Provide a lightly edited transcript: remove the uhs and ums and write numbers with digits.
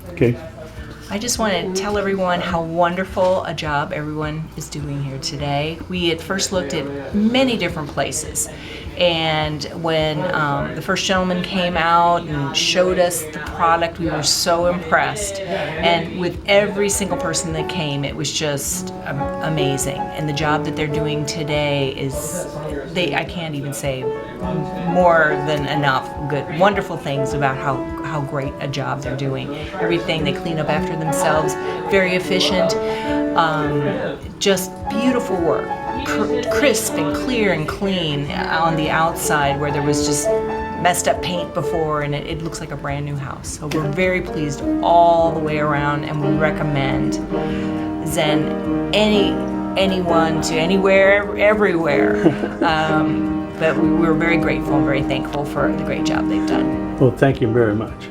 Okay. I just want to tell everyone how wonderful a job everyone is doing here today. We had first looked at many different places, and when the first gentleman came out and showed us the product, we were so impressed. And with every single person that came, it was just amazing. And the job that they're doing today is, I can't even say more than enough good, wonderful things about how great a job they're doing. Everything, they clean up after themselves, very efficient, just beautiful work, crisp and clear and clean on the outside where there was just messed up paint before, and it looks like a brand new house. So we're very pleased all the way around, and we recommend Zen anyone to anywhere, everywhere. But we're very grateful and very thankful for the great job they've done. Well, thank you very much.